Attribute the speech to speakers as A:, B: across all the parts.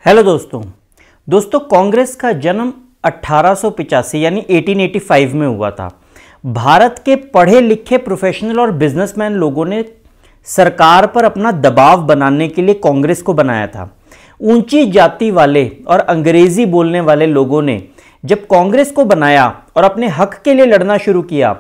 A: Hello दोस्तों कांग्रेस का जन्म 1885 यानी 1885 में हुआ था। भारत के पढ़े लिखे प्रोफेशनल और बिजनेसमैन लोगों ने सरकार पर अपना दबाव बनाने के लिए कांग्रेस को बनाया था। ऊंची जाति वाले और अंग्रेजी बोलने वाले लोगों ने जब कांग्रेस को बनाया और अपने हक के लिए लड़ना शुरू किया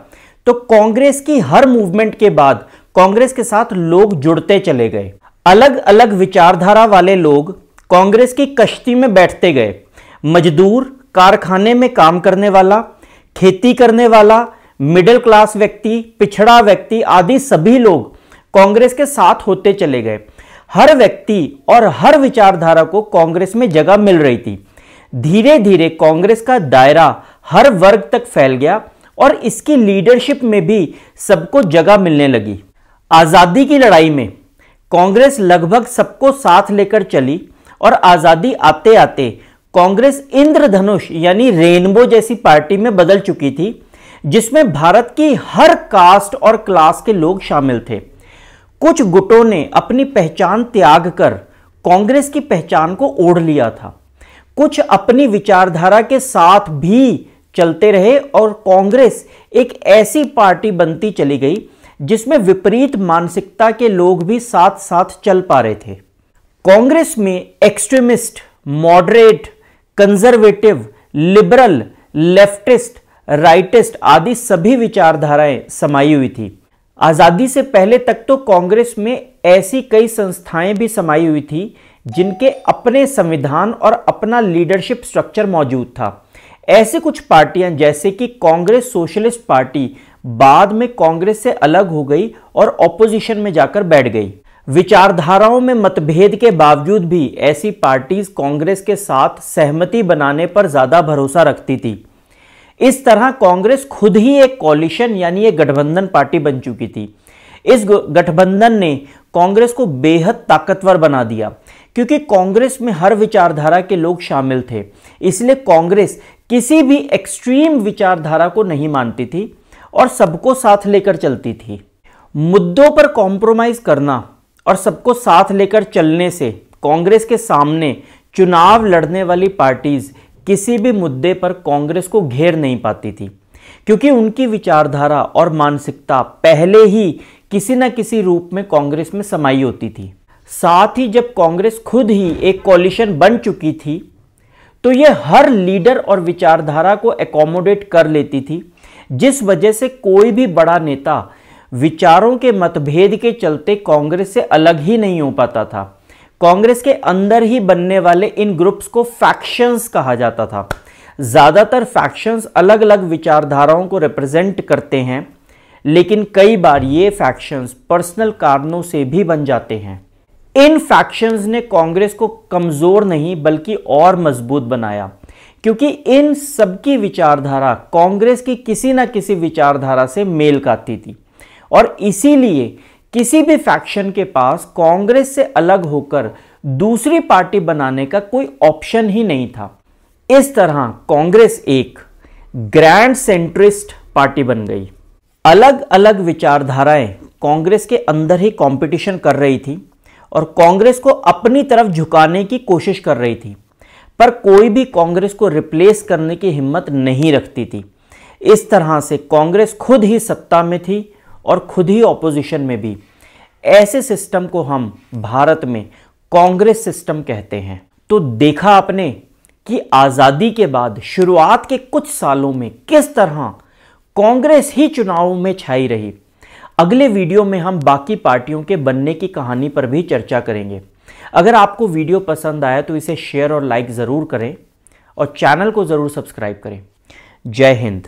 A: तो कांग्रेस की हर मूवमेंट के बाद कांग्रेस के साथ लोग जुड़ते चले गए। अलग अलग विचारधारा वाले लोग कांग्रेस की कश्ती में बैठते गए। मजदूर, कारखाने में काम करने वाला, खेती करने वाला, मिडिल क्लास व्यक्ति, पिछड़ा व्यक्ति आदि सभी लोग कांग्रेस के साथ होते चले गए। हर व्यक्ति और हर विचारधारा को कांग्रेस में जगह मिल रही थी। धीरे धीरे कांग्रेस का दायरा हर वर्ग तक फैल गया और इसकी लीडरशिप में भी सबको जगह मिलने लगी। आजादी की लड़ाई में कांग्रेस लगभग सबको साथ लेकर चली और आजादी आते आते कांग्रेस इंद्रधनुष यानी रेनबो जैसी पार्टी में बदल चुकी थी, जिसमें भारत की हर कास्ट और क्लास के लोग शामिल थे। कुछ गुटों ने अपनी पहचान त्याग कर कांग्रेस की पहचान को ओढ़ लिया था। कुछ अपनी विचारधारा के साथ भी चलते रहे और कांग्रेस एक ऐसी पार्टी बनती चली गई जिसमें विपरीत मानसिकता के लोग भी साथ साथ चल पा रहे थे। कांग्रेस में extremist, moderate, conservative, liberal, leftist, rightist आदि सभी विचारधाराएं समाई हुई थी। आजादी से पहले तक तो कांग्रेस में ऐसी कई संस्थाएं भी समाई हुई थी जिनके अपने संविधान और अपना लीडरशिप स्ट्रक्चर मौजूद था। ऐसे कुछ पार्टियां जैसे कि कांग्रेस सोशलिस्ट पार्टी बाद में कांग्रेस से अलग हो गई और ऑपोजिशन में जाकर बैठ गई। विचारधाराओं में मतभेद के बावजूद भी ऐसी पार्टीज कांग्रेस के साथ सहमति बनाने पर ज्यादा भरोसा रखती थी। इस तरह कांग्रेस खुद ही एक कॉलिशन यानी एक गठबंधन पार्टी बन चुकी थी। इस गठबंधन ने कांग्रेस को बेहद ताकतवर बना दिया क्योंकि कांग्रेस में हर विचारधारा के लोग शामिल थे। इसलिए कांग्रेस किसी भी एक्सट्रीम विचारधारा को नहीं मानती थी और सबको साथ लेकर चलती थी। मुद्दों पर कॉम्प्रोमाइज करना और सबको साथ लेकर चलने से कांग्रेस के सामने चुनाव लड़ने वाली पार्टीज किसी भी मुद्दे पर कांग्रेस को घेर नहीं पाती थी क्योंकि उनकी विचारधारा और मानसिकता पहले ही किसी न किसी रूप में कांग्रेस में समाई होती थी। साथ ही जब कांग्रेस खुद ही एक कॉलिशन बन चुकी थी तो यह हर लीडर और विचारधारा को एकोमोडेट कर लेती थी, जिस वजह से कोई भी बड़ा नेता विचारों के मतभेद के चलते कांग्रेस से अलग ही नहीं हो पाता था। कांग्रेस के अंदर ही बनने वाले इन ग्रुप्स को फैक्शंस कहा जाता था। ज्यादातर फैक्शंस अलग अलग विचारधाराओं को रिप्रेजेंट करते हैं, लेकिन कई बार ये फैक्शंस पर्सनल कारणों से भी बन जाते हैं। इन फैक्शंस ने कांग्रेस को कमजोर नहीं बल्कि और मजबूत बनाया क्योंकि इन सबकी विचारधारा कांग्रेस की किसी न किसी विचारधारा से मेल खाती थी और इसीलिए किसी भी फैक्शन के पास कांग्रेस से अलग होकर दूसरी पार्टी बनाने का कोई ऑप्शन ही नहीं था। इस तरह कांग्रेस एक ग्रैंड सेंट्रिस्ट पार्टी बन गई। अलग अलग विचारधाराएं कांग्रेस के अंदर ही कंपटीशन कर रही थी और कांग्रेस को अपनी तरफ झुकाने की कोशिश कर रही थी, पर कोई भी कांग्रेस को रिप्लेस करने की हिम्मत नहीं रखती थी। इस तरह से कांग्रेस खुद ही सत्ता में थी और खुद ही ऑपोजिशन में भी। ऐसे सिस्टम को हम भारत में कांग्रेस सिस्टम कहते हैं। तो देखा आपने कि आजादी के बाद शुरुआत के कुछ सालों में किस तरह कांग्रेस ही चुनावों में छाई रही। अगले वीडियो में हम बाकी पार्टियों के बनने की कहानी पर भी चर्चा करेंगे। अगर आपको वीडियो पसंद आया तो इसे शेयर और लाइक जरूर करें और चैनल को जरूर सब्सक्राइब करें। जय हिंद।